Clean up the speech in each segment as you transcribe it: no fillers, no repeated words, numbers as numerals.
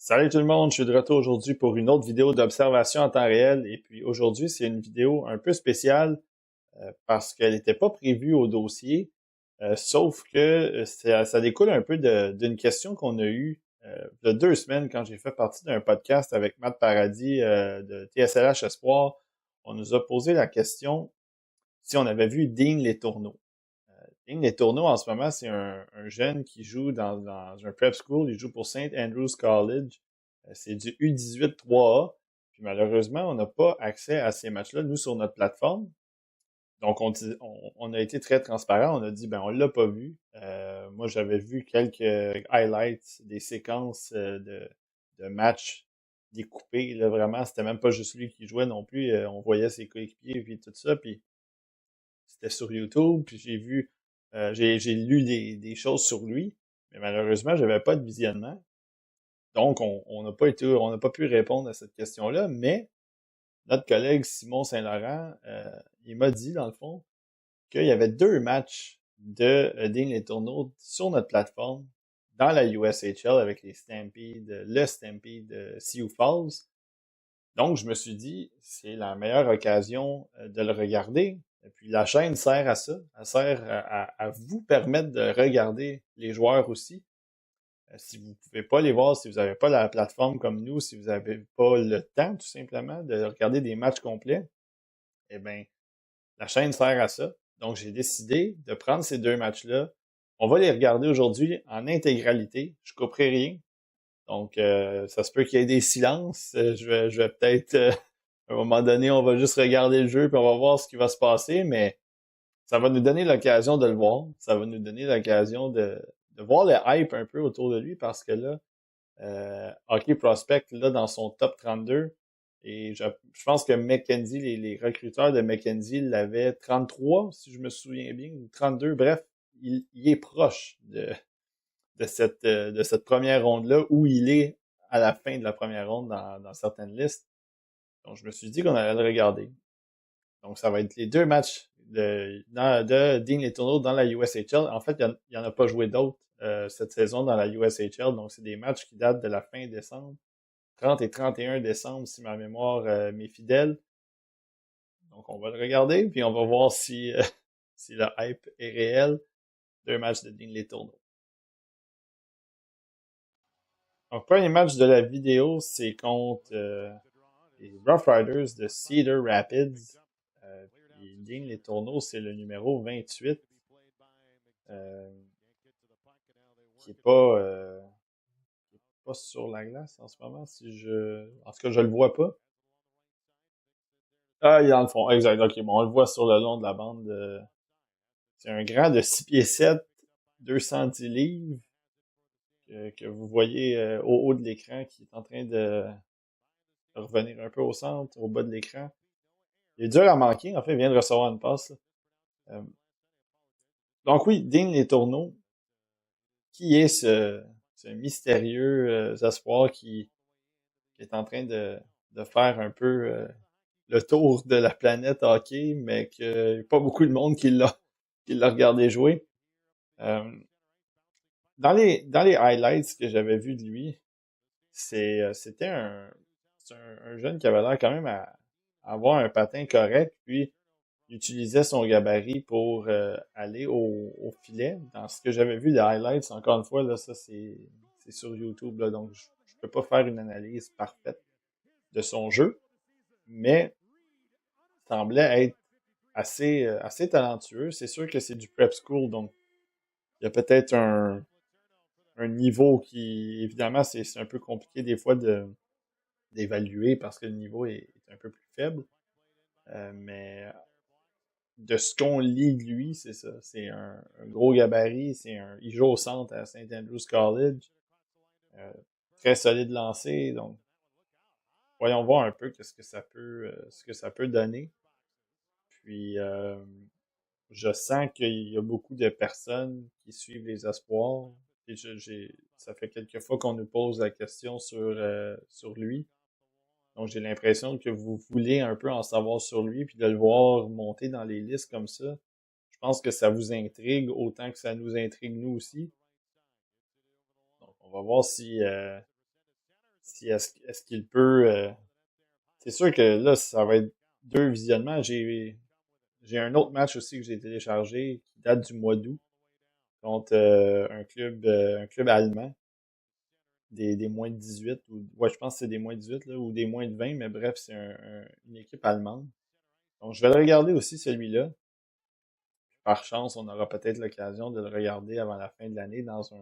Salut tout le monde, je suis de retour aujourd'hui pour une autre vidéo d'observation en temps réel. Et puis aujourd'hui, c'est une vidéo un peu spéciale parce qu'elle n'était pas prévue au dossier, sauf que ça découle un peu d'une question qu'on a eue il y a 2 semaines quand j'ai fait partie d'un podcast avec Matt Paradis de TSLH Espoir. On nous a posé la question si on avait vu Dean Les Tourneaux. Dean Les Tourneaux, en ce moment, c'est un jeune qui joue dans un prep school. Il joue pour St. Andrews College. C'est du U18 3A. Puis malheureusement, on n'a pas accès à ces matchs-là, nous, sur notre plateforme. Donc, on a été très transparent. On a dit, ben, on l'a pas vu. Moi, j'avais vu quelques highlights, des séquences de matchs découpés. Là, vraiment, c'était même pas juste lui qui jouait non plus. On voyait ses coéquipiers puis tout ça. Puis c'était sur YouTube. Puis j'ai lu des choses sur lui. Mais malheureusement, j'avais pas de visionnement. Donc, on n'a pas pu répondre à cette question-là, mais notre collègue Simon Saint-Laurent, il m'a dit, dans le fond, qu'il y avait 2 matchs de Dean Les Tourneaux sur notre plateforme dans la USHL avec le Stampede de Sioux Falls. Donc, je me suis dit, c'est la meilleure occasion de le regarder. Et puis, la chaîne sert à ça. Elle sert à vous permettre de regarder les joueurs aussi. Si vous pouvez pas les voir, si vous n'avez pas la plateforme comme nous, si vous n'avez pas le temps, tout simplement, de regarder des matchs complets, eh bien, la chaîne sert à ça. Donc, j'ai décidé de prendre ces 2 matchs-là. On va les regarder aujourd'hui en intégralité. Je couperai rien. Donc, ça se peut qu'il y ait des silences. Je vais peut-être, à un moment donné, on va juste regarder le jeu puis on va voir ce qui va se passer, mais ça va nous donner l'occasion de le voir. Ça va nous donner l'occasion de voir le hype un peu autour de lui parce que là, Hockey Prospect, là, dans son top 32. Et je pense que McKenzie, les recruteurs de McKenzie l'avaient 33, si je me souviens bien, ou 32. Bref, il est proche de cette première ronde-là, où il est à la fin de la première ronde dans certaines listes. Donc, je me suis dit qu'on allait le regarder. Donc, ça va être les 2 matchs de Dean Les Tourneaux dans la USHL. En fait, il y en a pas joué d'autres cette saison dans la USHL. Donc, c'est des matchs qui datent de la fin décembre. 30 et 31 décembre, si ma mémoire m'est fidèle. Donc, on va le regarder, puis on va voir si, si le hype est réel. 2 matchs de Dean Les Tourneaux. Donc, premier match de la vidéo, c'est contre les Rough Riders de Cedar Rapids. Puis Dean Les Tourneaux, c'est le numéro 28. Euh, qui est pas sur la glace en ce moment, en tout cas, je le vois pas. Ah, il est dans le fond, exact, ok, bon, on le voit sur le long de la bande. C'est un grand de 6 pieds 7, 210 livres, que vous voyez au haut de l'écran, qui est en train de revenir un peu au centre, au bas de l'écran. Il est dur à manquer, en fait, il vient de recevoir une passe, là. Euh, donc oui, Dean Les Tourneaux, qui est ce mystérieux espoir qui est en train de faire un peu le tour de la planète hockey, mais qu'il n'y a pas beaucoup de monde qui l'a regardé jouer. Euh, dans les highlights que j'avais vus de lui, c'était un jeune qui avait l'air quand même à avoir un patin correct, puis il utilisait son gabarit pour aller au filet. Dans ce que j'avais vu des highlights, encore une fois, là, ça c'est sur YouTube, là, donc je peux pas faire une analyse parfaite de son jeu, mais il semblait être assez talentueux. C'est sûr que c'est du prep school, donc il y a peut-être un niveau qui, évidemment, c'est un peu compliqué des fois d'évaluer parce que le niveau est un peu plus faible. Mais de ce qu'on lit de lui, c'est ça. C'est un gros gabarit. Il joue au centre à St. Andrews College. Euh, Très solide lancé. Donc, voyons voir un peu ce que ça peut donner. Puis, je sens qu'il y a beaucoup de personnes qui suivent les espoirs. Et ça fait quelques fois qu'on nous pose la question sur lui. Donc, j'ai l'impression que vous voulez un peu en savoir sur lui, puis de le voir monter dans les listes comme ça. Je pense que ça vous intrigue autant que ça nous intrigue nous aussi. Donc, on va voir Si est-ce qu'il peut. C'est sûr que là, ça va être deux visionnements. J'ai un autre match aussi que j'ai téléchargé qui date du mois d'août contre un club allemand, des moins de 18, ou ouais, je pense que c'est des moins de 18 là, ou des moins de 20, mais bref, c'est une équipe allemande. Donc je vais le regarder aussi celui-là. Par chance, on aura peut-être l'occasion de le regarder avant la fin de l'année dans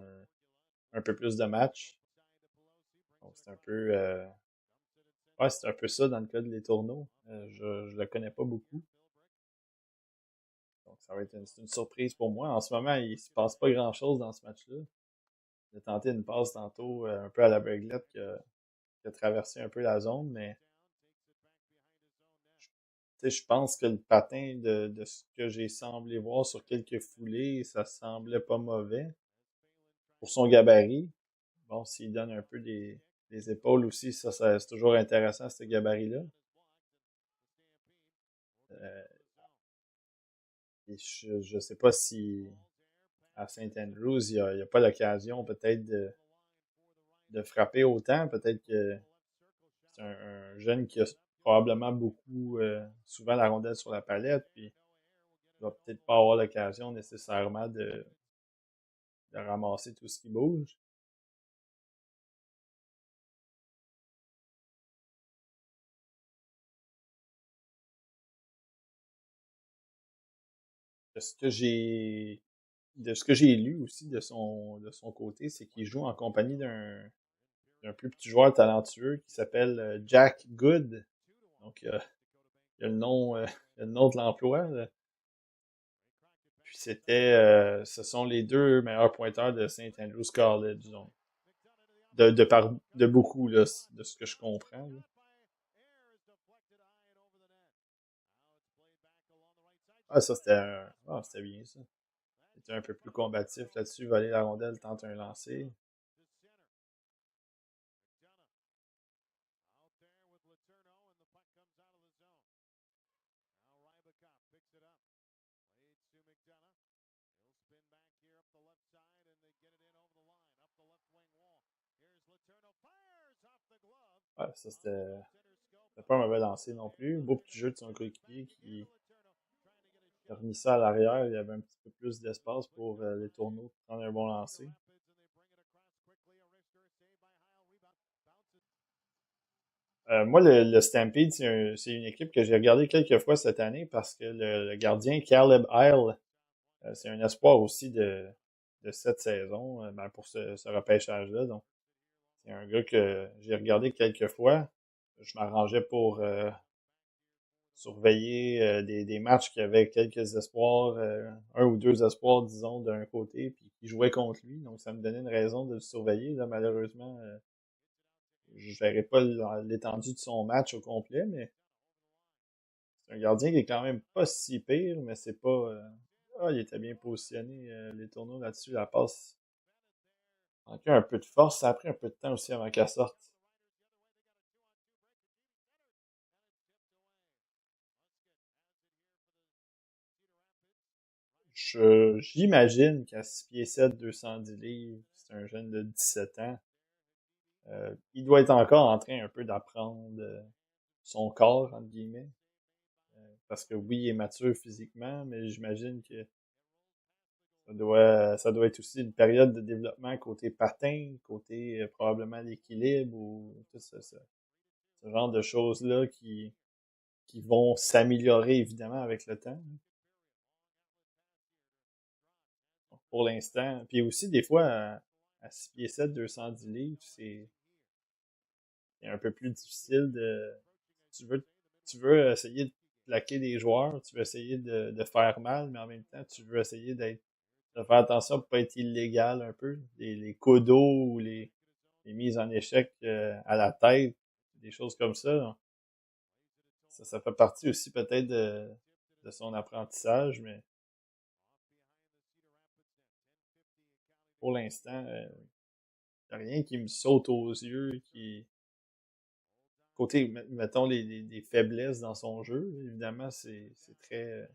un peu plus de matchs. Donc c'est un peu ouais, c'est un peu ça dans le cas de Les Tourneaux. Je le connais pas beaucoup. Donc ça va être c'est une surprise pour moi. En ce moment, il se passe pas grand-chose dans ce match-là. J'ai tenté une passe tantôt un peu à la Berglette qui a traversé un peu la zone, mais tu sais, je pense que le patin de ce que j'ai semblé voir sur quelques foulées, ça semblait pas mauvais pour son gabarit. Bon, s'il donne un peu des épaules aussi, c'est toujours intéressant, ce gabarit-là. Euh, et je sais pas si à Saint Andrews, il y a pas l'occasion peut-être de frapper autant. Peut-être que c'est un jeune qui a probablement beaucoup, souvent la rondelle sur la palette, puis il va peut-être pas avoir l'occasion nécessairement de ramasser tout ce qui bouge. De ce que j'ai de ce que j'ai lu aussi de son côté, c'est qu'il joue en compagnie d'un plus petit joueur talentueux qui s'appelle Jack Good. Donc il y a le nom il y a le nom de l'emploi. Puis ce sont les deux meilleurs pointeurs de Saint Andrews College, donc de beaucoup là, de ce que je comprends. Là. Ah ça c'était bien ça. C'était un peu plus combatif là-dessus, voler la rondelle, tenter un lancer. Ah, ça c'était pas un mauvais lancer non plus. Beau petit jeu de son coéquipier qui a remis ça à l'arrière. Il y avait un petit peu plus d'espace pour les tourneaux pour prendre un bon lancer. Moi, le Stampede, c'est une équipe que j'ai regardée quelques fois cette année parce que le gardien Caleb Isle, c'est un espoir aussi de cette saison ben, pour ce repêchage-là. Donc, c'est un gars que j'ai regardé quelques fois. Je m'arrangeais pour surveiller des matchs qui avaient quelques espoirs, un ou deux espoirs, disons, d'un côté, puis qui jouaient contre lui. Donc, ça me donnait une raison de le surveiller. Là, malheureusement, je ne verrai pas l'étendue de son match au complet, mais c'est un gardien qui est quand même pas si pire, mais c'est pas. Ah, il était bien positionné, les tourneaux là-dessus. La passe manquait un peu de force. Ça a pris un peu de temps aussi avant qu'elle sorte. J'imagine qu'à 6 pieds 7, 210 livres, c'est un jeune de 17 ans. Il doit être encore en train un peu d'apprendre son corps, entre guillemets. Parce que oui, il est mature physiquement, mais j'imagine que ça doit être aussi une période de développement côté patin, côté probablement l'équilibre ou tout ce genre de choses-là qui vont s'améliorer évidemment avec le temps. Donc, pour l'instant. Puis aussi, des fois, à 6 pieds 7, 210 livres, c'est un peu plus difficile de. Tu veux, tu veux essayer de plaquer des joueurs, tu veux essayer de faire mal, mais en même temps, tu veux essayer de faire attention pour pas être illégal un peu. Les codos ou les mises en échec à la tête, des choses comme ça. Ça fait partie aussi peut-être de son apprentissage, mais pour l'instant, y a rien qui me saute aux yeux, côté, mettons, les faiblesses dans son jeu, évidemment, c'est très,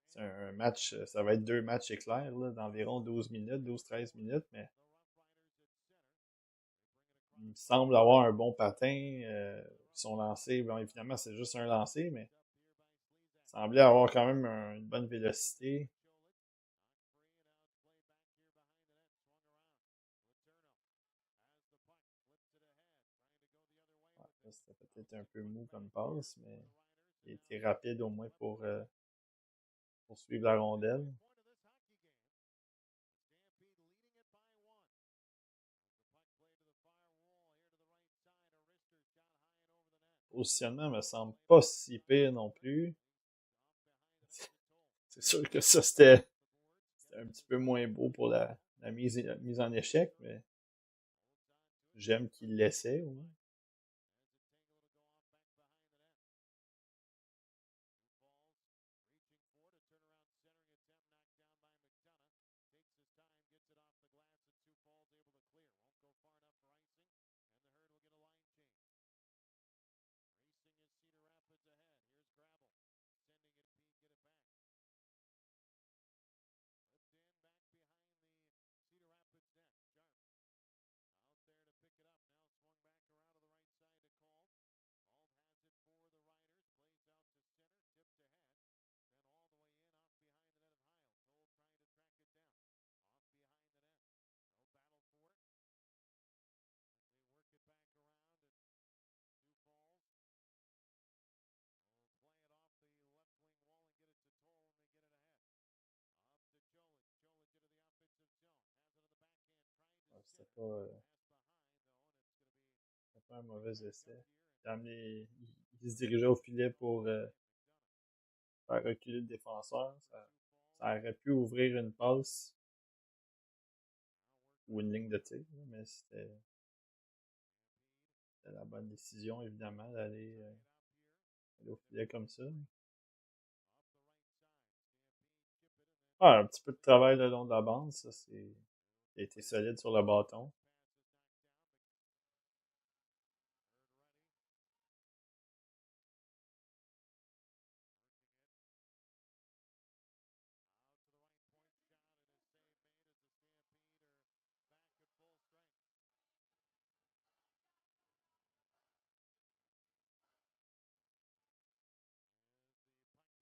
c'est un match, ça va être deux matchs éclairs, là, d'environ 12 minutes, 12-13 minutes, mais il semble avoir un bon patin. Son lancer, bon, évidemment, c'est juste un lancer, mais il semblait avoir quand même une bonne vélocité. Ouais, c'était peut-être un peu mou comme passe, mais il était rapide au moins pour suivre la rondelle. Le positionnement me semble pas si pire non plus. C'est sûr que ça, c'était un petit peu moins beau pour la mise en échec, mais j'aime qu'il l'essaie au moins. C'était pas un mauvais essai. Il se dirigeait au filet pour faire reculer le défenseur. Ça aurait pu ouvrir une passe ou une ligne de tir, mais c'était la bonne décision, évidemment, aller au filet comme ça. Ah, un petit peu de travail le long de la bande, ça, il a été solide sur le bâton.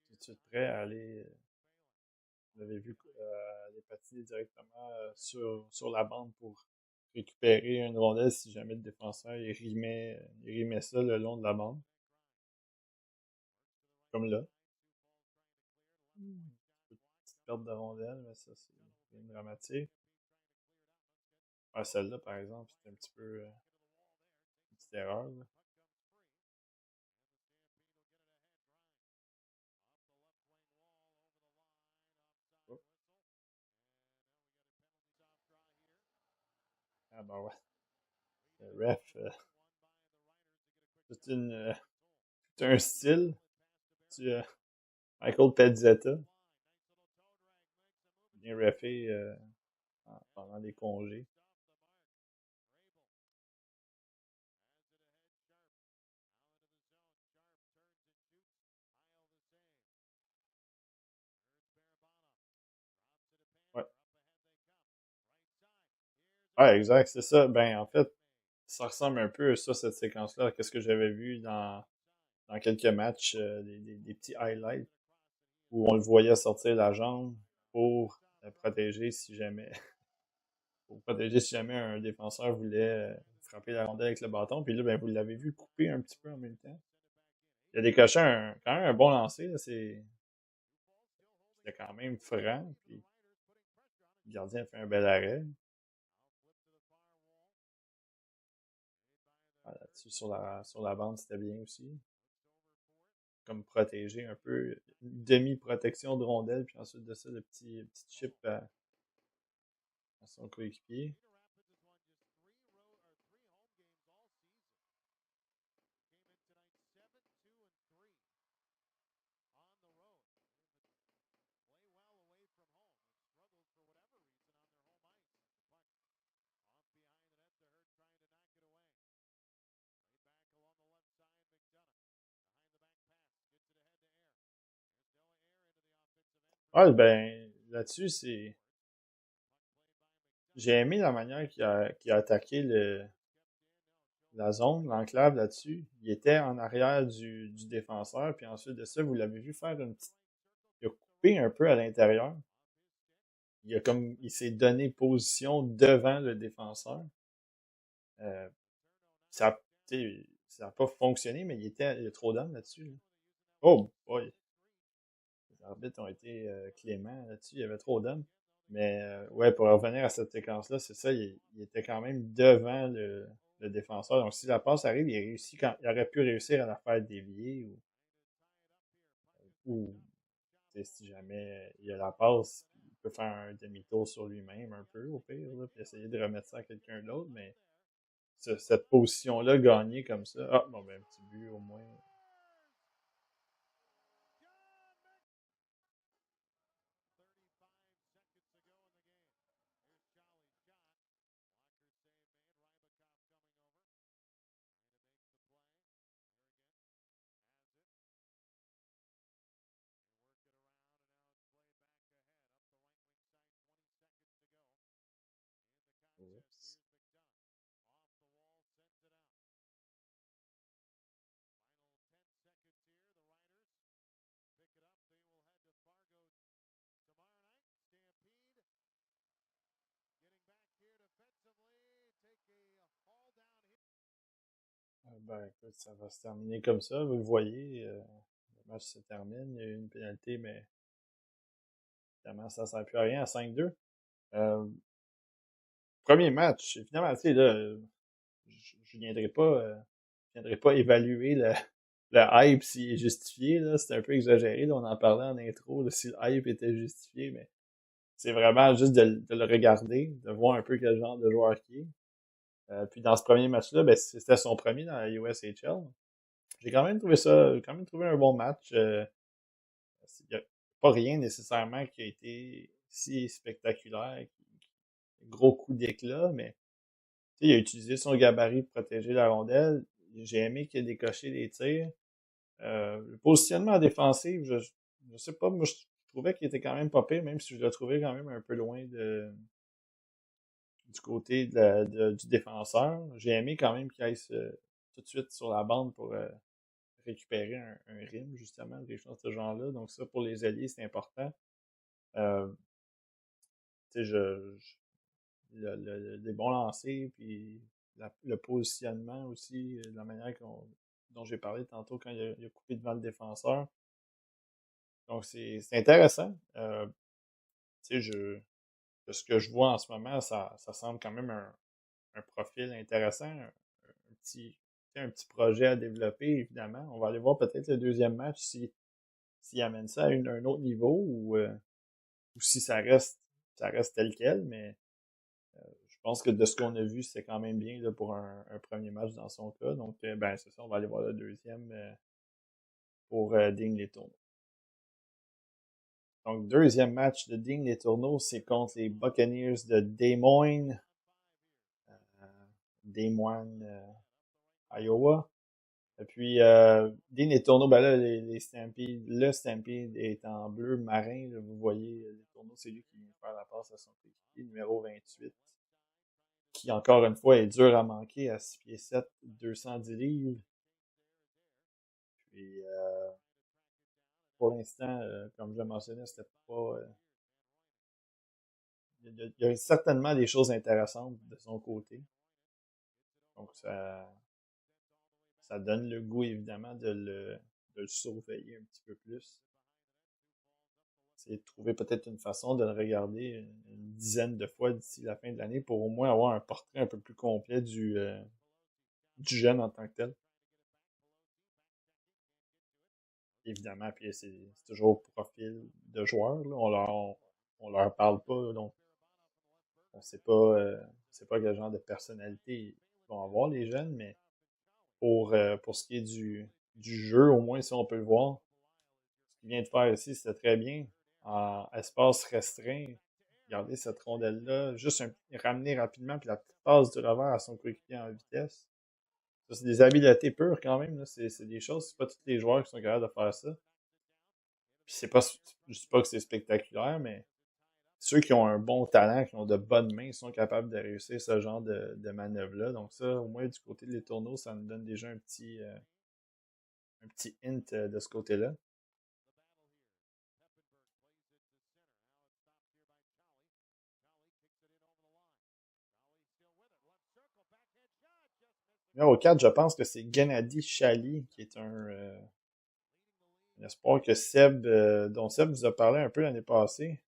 Tout de suite prêt à aller, vous l'avez vu, aller patiner directement sur la bande pour récupérer une rondelle si jamais le défenseur il rimait ça le long de la bande, comme là. Petite perte de rondelle, mais ça, c'est bien dramatique. Ouais, celle-là, par exemple, c'était un petit peu une petite erreur, là. Oh. Ah ben ouais. Le ref, c'est tout un style. Tu, Michael Pezzetta, bien refé pendant les congés. Ouais. Ouais, exact, c'est ça. Ben, en fait, ça ressemble un peu à ça, cette séquence-là, qu'est-ce que j'avais vu dans quelques matchs, des petits highlights où on le voyait sortir la jambe pour protéger si jamais pour protéger si jamais un défenseur voulait frapper la rondelle avec le bâton. Puis là, ben, vous l'avez vu couper un petit peu en même temps. Il a décroché quand même un bon lancer. C'était quand même franc. Puis le gardien a fait un bel arrêt. Ah, là-dessus, sur la bande, c'était bien aussi. Comme protéger un peu, une demi-protection de rondelle, puis ensuite de ça, le petit chip à son coéquipier. Ah, ben, là-dessus, j'ai aimé la manière qu'il a attaqué la zone, l'enclave là-dessus. Il était en arrière du défenseur, puis ensuite de ça, vous l'avez vu faire une petite... Il a coupé un peu à l'intérieur. Il s'est donné position devant le défenseur. Euh, ça, ça n'a pas fonctionné, mais il y a trop d'hommes là-dessus. Là. Oh boy! Les arbitres ont été cléments là-dessus. Il y avait trop d'hommes. Mais ouais, pour revenir à cette séquence-là, c'est ça, il était quand même devant le défenseur. Donc si la passe arrive, il aurait pu réussir à la faire dévier ou si jamais il y a la passe, il peut faire un demi-tour sur lui-même un peu au pire, là, puis essayer de remettre ça à quelqu'un d'autre, mais cette position-là, gagner comme ça, ah bon ben un petit but au moins. Oups. Ben écoute, ça va se terminer comme ça, vous le voyez, le match se termine, il y a eu une pénalité, mais évidemment ça ne sert plus à rien à 5-2. Euh, Premier match, évidemment, tu sais, là, je viendrai pas évaluer le hype s'il est justifié, là, c'est un peu exagéré, là, on en parlait en intro, là, si le hype était justifié, mais c'est vraiment juste de le regarder, de voir un peu quel genre de joueur qui est. Puis dans ce premier match-là, ben, c'était son premier dans la USHL. J'ai quand même trouvé un bon match. Il n'y a pas rien nécessairement qui a été si spectaculaire, gros coup d'éclat, mais il a utilisé son gabarit pour protéger la rondelle. J'ai aimé qu'il ait décoché des tirs. Le positionnement défensif, je sais pas, moi je trouvais qu'il était quand même pas pire, même si je le trouvais quand même un peu loin du côté du défenseur. J'ai aimé quand même qu'il aille tout de suite sur la bande pour récupérer un rim, justement, des choses de ce genre-là. Donc ça, pour les alliés, c'est important. Euh, tu sais, les bons lancers, puis le positionnement aussi, la manière dont j'ai parlé tantôt quand il a coupé devant le défenseur. Donc c'est intéressant. Tu sais, de ce que je vois en ce moment, ça semble quand même un profil intéressant, un petit projet à développer, évidemment. On va aller voir peut-être le deuxième match s'il amène ça à un autre niveau ou si ça reste tel quel, mais je pense que de ce qu'on a vu, c'est quand même bien là, pour un premier match dans son cas. Donc, ben, c'est ça, on va aller voir le deuxième pour Digne les Tourneaux. Donc, deuxième match de Digne les Tourneaux, c'est contre les Buccaneers de Des Moines, Des Moines, Iowa. Et puis, Digne les Tourneaux, ben là, les Stampede, le Stampede est en bleu marin. Là, vous voyez, les Tourneaux, c'est lui qui vient faire la passe à son coéquipier, numéro 28. Qui, encore une fois, est dur à manquer à 6 pieds 7, 210 livres. Puis, pour l'instant, comme je le mentionnais, c'était pas... il y a certainement des choses intéressantes de son côté. Donc, ça donne le goût, évidemment, de le surveiller un petit peu plus. C'est de trouver peut-être une façon de le regarder une dizaine de fois d'ici la fin de l'année pour au moins avoir un portrait un peu plus complet du jeune en tant que tel. Évidemment, puis c'est toujours au profil de joueur. Là. On leur parle pas, donc on sait pas quel genre de personnalité ils vont avoir les jeunes, mais pour ce qui est du jeu, au moins si on peut le voir, ce qu'il vient de faire ici, c'était très bien. En espace restreint, garder cette rondelle-là, juste ramener rapidement, puis la passe du revers à son coéquipier en vitesse. Ça, c'est des habiletés pures quand même. Là. C'est des choses, c'est pas tous les joueurs qui sont capables de faire ça. Puis c'est pas, je dis pas que c'est spectaculaire, mais ceux qui ont un bon talent, qui ont de bonnes mains, sont capables de réussir ce genre de manœuvre-là. Donc ça, au moins du côté des tourneaux, ça nous donne déjà un petit hint de ce côté-là. Là, au 4, je pense que c'est Gennady Chali, qui est un espoir que dont Seb vous a parlé un peu l'année passée.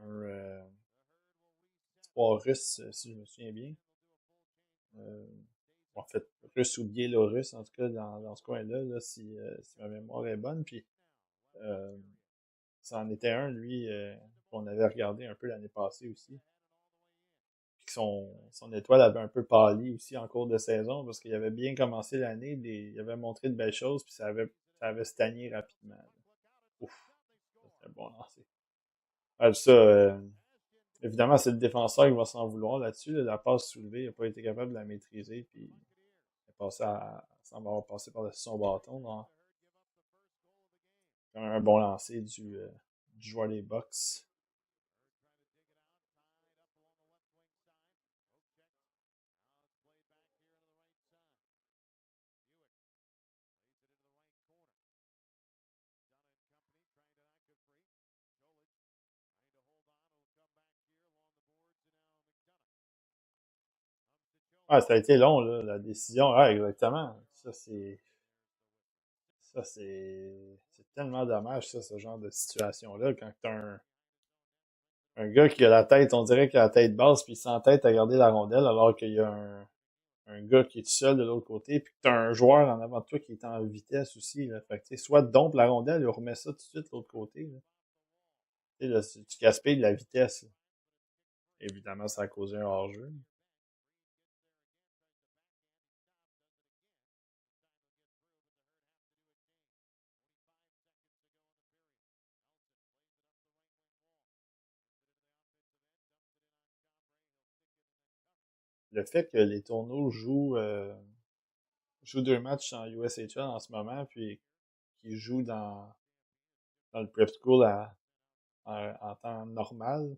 Un espoir russe, si je me souviens bien. Euh, en fait, russe ou biélorusse, en tout cas, dans ce coin-là, là, si ma mémoire est bonne. Puis, euh, ça en était un, lui, qu'on avait regardé un peu l'année passée aussi. Puis que son étoile avait un peu pâli aussi en cours de saison parce qu'il avait bien commencé l'année, il avait montré de belles choses, puis ça avait stagné rapidement. Là. Ouf, c'était bon lancé. Ça, évidemment, c'est le défenseur qui va s'en vouloir là-dessus. Là. La passe soulevée, il n'a pas été capable de la maîtriser, puis il est passé semble avoir passé par-dessus son bâton. Donc, quand même un bon lancer du joueur des Bucks. Ah, ça a été long, là, la décision. Ah, exactement. C'est tellement dommage, ça, ce genre de situation-là, quand t'as un gars qui a la tête, on dirait qu'il a la tête basse, puis il s'entête à garder la rondelle, alors qu'il y a un gars qui est tout seul de l'autre côté, puis que t'as un joueur en avant de toi qui est en vitesse aussi, là. Fait que, tu sais, soit dompe la rondelle, ou remets ça tout de suite de l'autre côté, là. Tu sais, là, tu gaspilles de la vitesse, là. Évidemment, ça a causé un hors-jeu. Le fait que les tourneaux jouent 2 matchs en USHL en ce moment, puis qu'ils jouent dans le prep school en temps normal,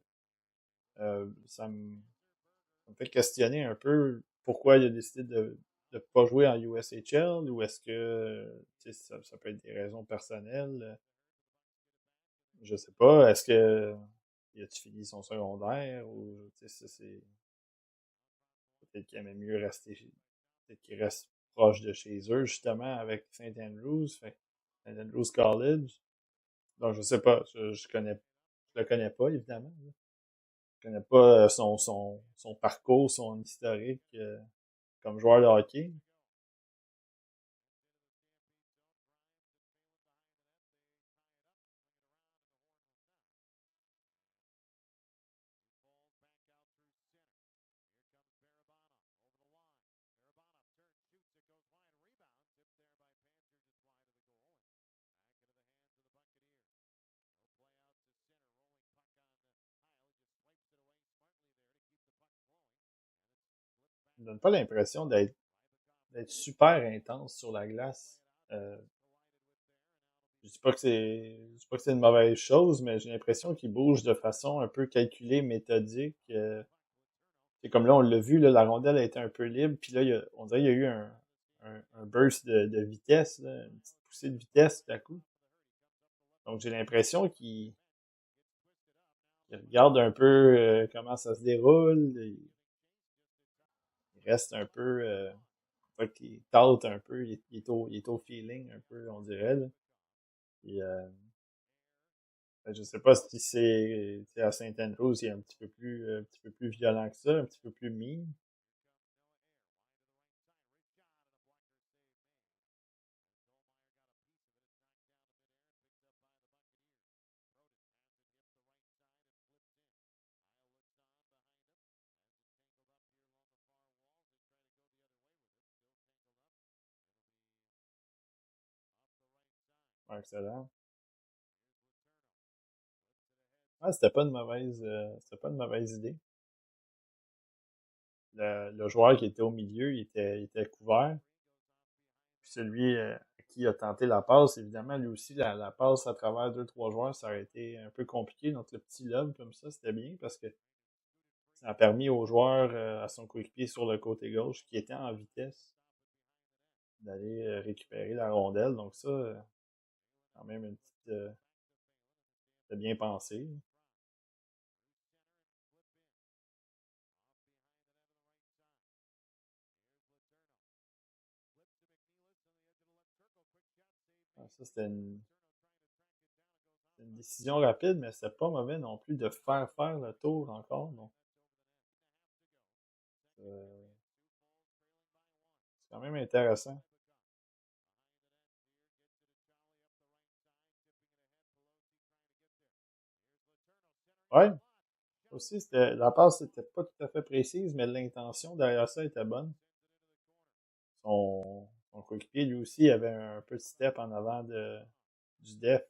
ça me fait questionner un peu pourquoi il a décidé de ne pas jouer en USHL, ou est-ce que tu sais, ça peut être des raisons personnelles, je sais pas. Est-ce que il a-tu fini son secondaire, ou tu sais, c'est peut-être qu'il aimait mieux peut-être qu'il reste proche de chez eux, justement, avec St. Andrews, fait St. Andrews College. Donc, je sais pas, je le connais pas, évidemment, là. Je connais pas son parcours, son historique comme joueur de hockey. Il me donne pas l'impression d'être super intense sur la glace. Euh, je dis pas que c'est une mauvaise chose, mais j'ai l'impression qu'il bouge de façon un peu calculée, méthodique. C'est comme là, on l'a vu, là, la rondelle a été un peu libre, puis là, on dirait qu'il y a eu un burst de vitesse, là, une petite poussée de vitesse tout à coup. Donc j'ai l'impression qu'il regarde un peu comment ça se déroule. Il reste un peu, fait qu'il tente un peu, il est au feeling un peu, on dirait, là. Puis, je sais pas si c'est à Saint Andrews, il est un petit peu plus violent que ça, un petit peu plus mean. Ouais, excellent. Ah, c'était pas une mauvaise idée. Le joueur qui était au milieu, il était couvert. Puis celui à qui a tenté la passe. Évidemment, lui aussi, la passe à travers deux, trois joueurs, ça aurait été un peu compliqué. Donc, le petit lob comme ça, c'était bien parce que ça a permis au joueur, à son coéquipier sur le côté gauche, qui était en vitesse, d'aller récupérer la rondelle. Donc ça, quand même une petite... c'était bien pensé. Ça, c'était une décision rapide, mais c'était pas mauvais non plus de faire le tour encore. Donc, euh, c'est quand même intéressant. Ouais, aussi, la passe n'était pas tout à fait précise, mais l'intention derrière ça était bonne. Son coéquipier, lui aussi, avait un petit step en avant du def.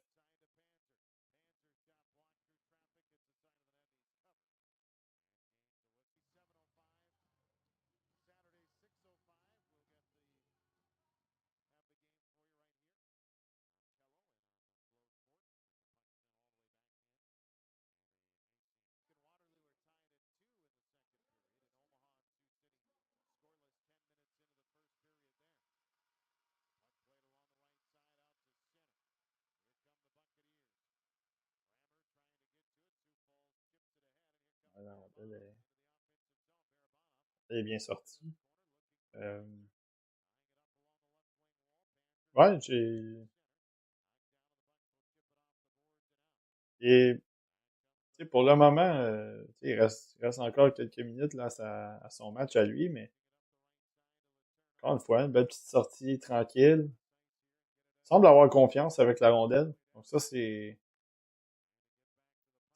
La rondelle est bien sortie. Euh, ouais, et tu sais, pour le moment, tu sais, il reste encore quelques minutes là, à son match à lui, mais encore une fois, une belle petite sortie tranquille. Il semble avoir confiance avec la rondelle. Donc ça, c'est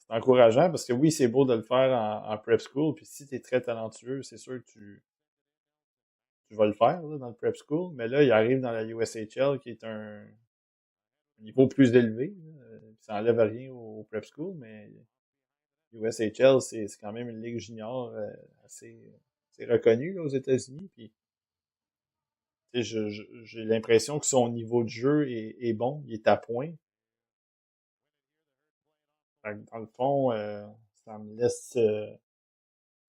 encourageant parce que oui, c'est beau de le faire en prep school. Puis si tu es très talentueux, c'est sûr que tu vas le faire là, dans le prep school. Mais là, il arrive dans la USHL qui est un niveau plus élevé. Là. Ça enlève rien au prep school, mais USHL, c'est quand même une ligue junior assez, assez reconnue là, aux États-Unis. Puis tu sais, j'ai l'impression que son niveau de jeu est bon, il est à point. Fait que dans le fond, ça me laisse euh,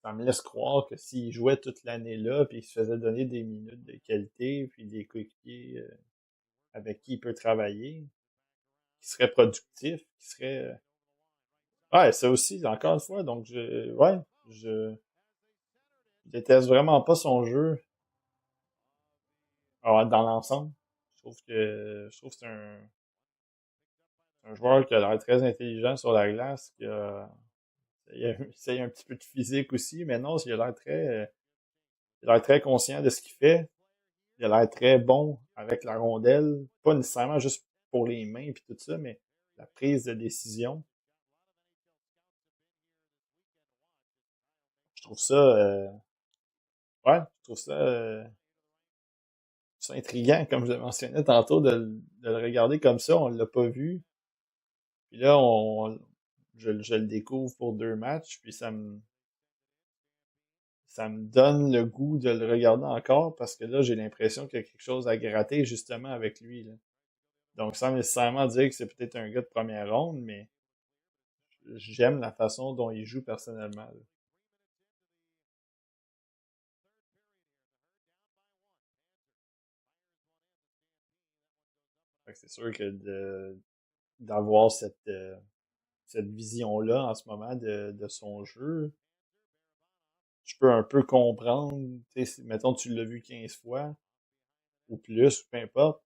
ça me laisse croire que s'il jouait toute l'année là, puis il se faisait donner des minutes de qualité, puis des coéquipiers avec qui il peut travailler, qui serait productif, qui serait ouais, ça aussi, encore une fois, donc je déteste vraiment pas son jeu dans l'ensemble. Je trouve que c'est un joueur qui a l'air très intelligent sur la glace, il a un petit peu de physique aussi, mais non, il a l'air très conscient de ce qu'il fait. Il a l'air très bon avec la rondelle, pas nécessairement juste pour les mains puis tout ça, mais la prise de décision. Je trouve ça, ouais, je trouve ça intriguant, comme je le mentionnais tantôt, de le regarder comme ça. On l'a pas vu, puis là, je le découvre pour deux matchs, puis ça me donne le goût de le regarder encore parce que là, j'ai l'impression qu'il y a quelque chose à gratter justement avec lui, là. Donc, sans nécessairement dire que c'est peut-être un gars de première ronde, mais j'aime la façon dont il joue personnellement, là. Fait que c'est sûr que d'avoir cette vision-là en ce moment de son jeu, je peux un peu comprendre, tu sais, mettons tu l'as vu 15 fois, ou plus, peu importe,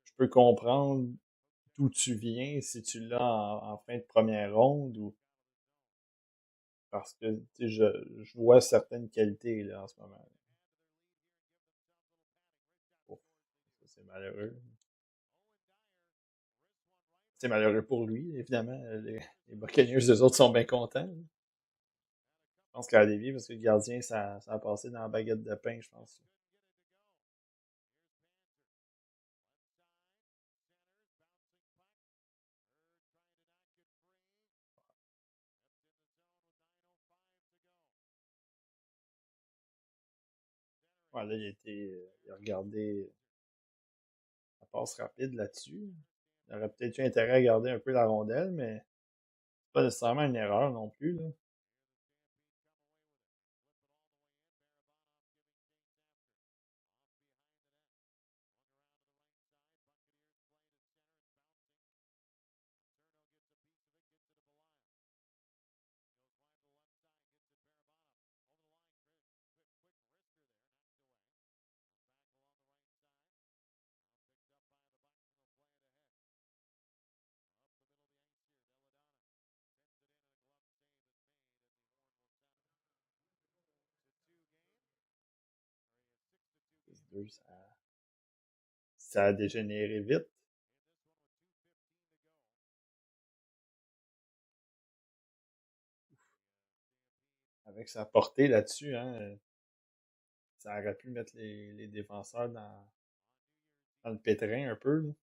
je peux comprendre d'où tu viens si tu l'as en fin de première ronde, ou parce que tu sais, je vois certaines qualités là, en ce moment. Ouf, ça, c'est malheureux. C'est malheureux pour lui, évidemment. Les Buccaneers, eux autres, sont bien contents. Je pense qu'à la dévie, parce que le gardien, ça a passé dans la baguette de pain, je pense. Ouais, là, il a regardé, passe rapide là-dessus. Il aurait peut-être eu intérêt à garder un peu la rondelle, mais c'est pas nécessairement une erreur non plus, là. Ça a dégénéré vite. Avec sa portée là-dessus, hein, ça aurait pu mettre les défenseurs dans le pétrin un peu, là.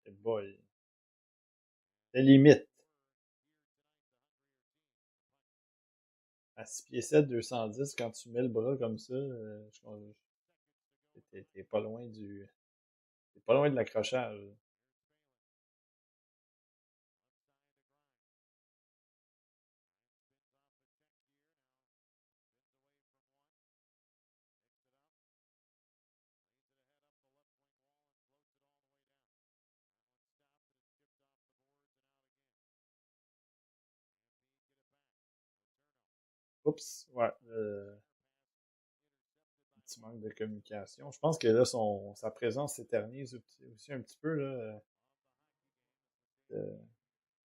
Et boy, c'est limite. À 6 pieds 7, 210, quand tu mets le bras comme ça, t'es pas loin t'es pas loin de l'accrochage. Oups, ouais, un petit manque de communication. Je pense que là, sa présence s'éternise aussi un petit peu, là.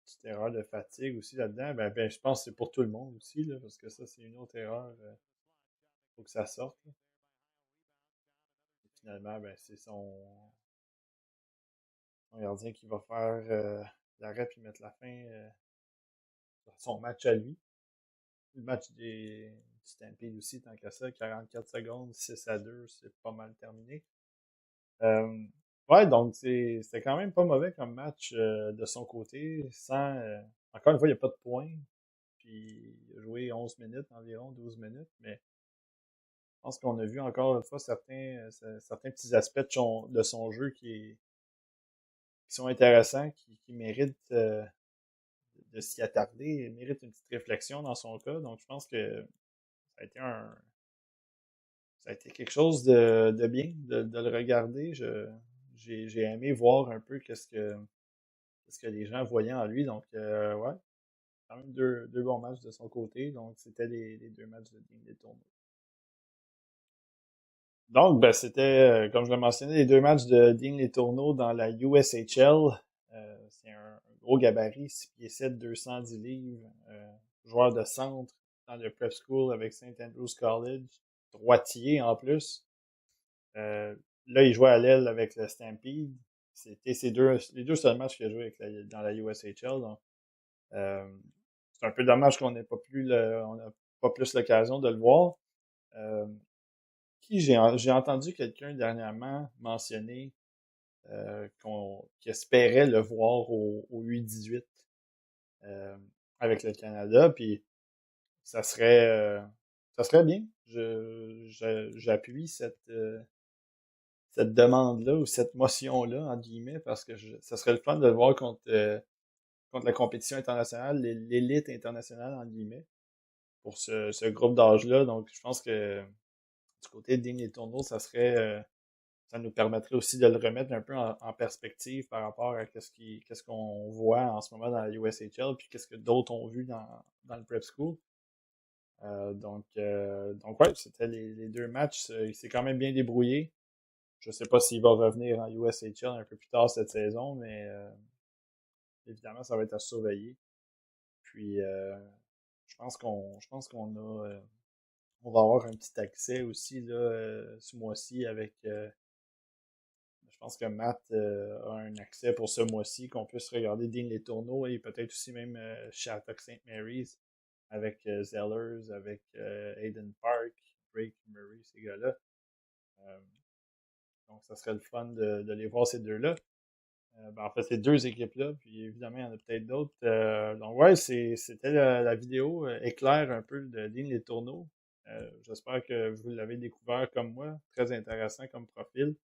Petite erreur de fatigue aussi là-dedans. Ben, je pense que c'est pour tout le monde aussi, là, parce que ça, c'est une autre erreur. Faut que ça sorte, là. Et finalement, ben, c'est son gardien qui va faire l'arrêt puis mettre la fin à son match à lui. Le match du Stampede aussi, tant qu'à ça, 44 secondes, 6-2, c'est pas mal terminé. Euh, ouais, donc c'était quand même pas mauvais comme match de son côté. Encore une fois, il n'y a pas de points. Puis il a joué 11 minutes environ, 12 minutes, mais je pense qu'on a vu encore une fois certains petits aspects de son jeu qui sont intéressants, qui méritent de s'y attarder, méritent une petite réflexion dans son cas. Donc je pense que ça a été ça a été quelque chose de bien de le regarder. J'ai aimé voir un peu qu'est-ce que les gens voyaient en lui. Donc ouais, quand même deux bons matchs de son côté. Donc c'était les deux matchs de Dean Tourneau. Donc, ben, c'était, comme je l'ai mentionné, les deux matchs de Dean Letourneau dans la USHL. C'est un gros gabarit, 6 pieds 7, 210 livres, joueur de centre dans le prep school avec St. Andrews College, droitier en plus. Euh, Là, il jouait à l'aile avec le Stampede. C'était les deux seuls matchs qu'il a joué dans la USHL. Donc, euh, c'est un peu dommage qu'on n'ait pas on n'a pas plus l'occasion de le voir. Euh, j'ai entendu quelqu'un dernièrement mentionner qu'il espérait le voir au U18 euh, avec le Canada, puis ça serait euh, ça serait bien. J'appuie cette demande-là ou cette motion-là, entre guillemets, parce que ça serait le fun de le voir contre la compétition internationale, l'élite internationale, entre guillemets, pour ce groupe d'âge-là. Donc, je pense que du côté de Dean et Tourneau, ça nous permettrait aussi de le remettre un peu en perspective par rapport à qu'est-ce qu'on voit en ce moment dans la USHL, puis qu'est-ce que d'autres ont vu dans le prep school. Donc ouais, c'était les deux matchs. Il s'est quand même bien débrouillé. Je sais pas s'il va revenir en USHL un peu plus tard cette saison, mais évidemment, ça va être à surveiller. Puis je pense qu'on on va avoir un petit accès aussi là, ce mois-ci avec je pense que Matt a un accès pour ce mois-ci, qu'on puisse regarder Dean Les Tourneaux et peut-être aussi même Shattuck St. Mary's avec Zellers, avec Hayden Park. Drake, Murray, ces gars-là. Euh, donc, ça serait le fun de les voir ces deux-là. En fait, ces deux équipes-là, puis évidemment, il y en a peut-être d'autres. Donc, ouais, c'était la vidéo éclair un peu de Dean Les Tourneaux. J'espère que vous l'avez découvert comme moi. Très intéressant comme profil.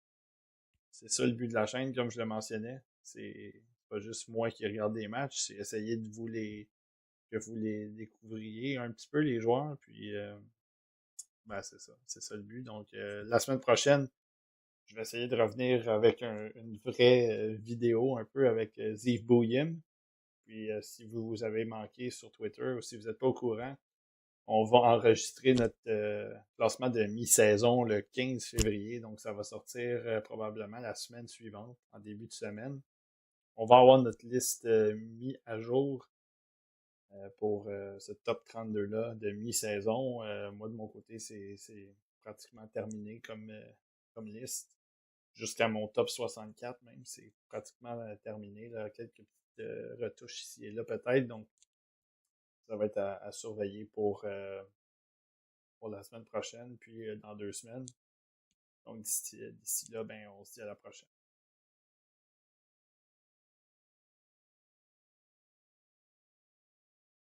C'est ça le but de la chaîne, comme je le mentionnais. C'est pas juste moi qui regarde des matchs, c'est essayer de que vous les découvriez un petit peu, les joueurs. Puis, c'est ça. C'est ça le but. Donc, la semaine prochaine, je vais essayer de revenir avec une vraie vidéo, un peu avec Ziv Bouyim. Puis, si vous avez manqué sur Twitter ou si vous n'êtes pas au courant, on va enregistrer notre classement de mi-saison le 15 février. Donc, ça va sortir probablement la semaine suivante, en début de semaine. On va avoir notre liste mis à jour pour ce top 32-là de mi-saison. Moi, de mon côté, c'est pratiquement terminé comme liste. Jusqu'à mon top 64 même, c'est pratiquement terminé. Là, quelques petites retouches ici et là peut-être. Donc, ça va être à surveiller pour la semaine prochaine, puis dans 2 semaines. Donc, d'ici là, ben, on se dit à la prochaine.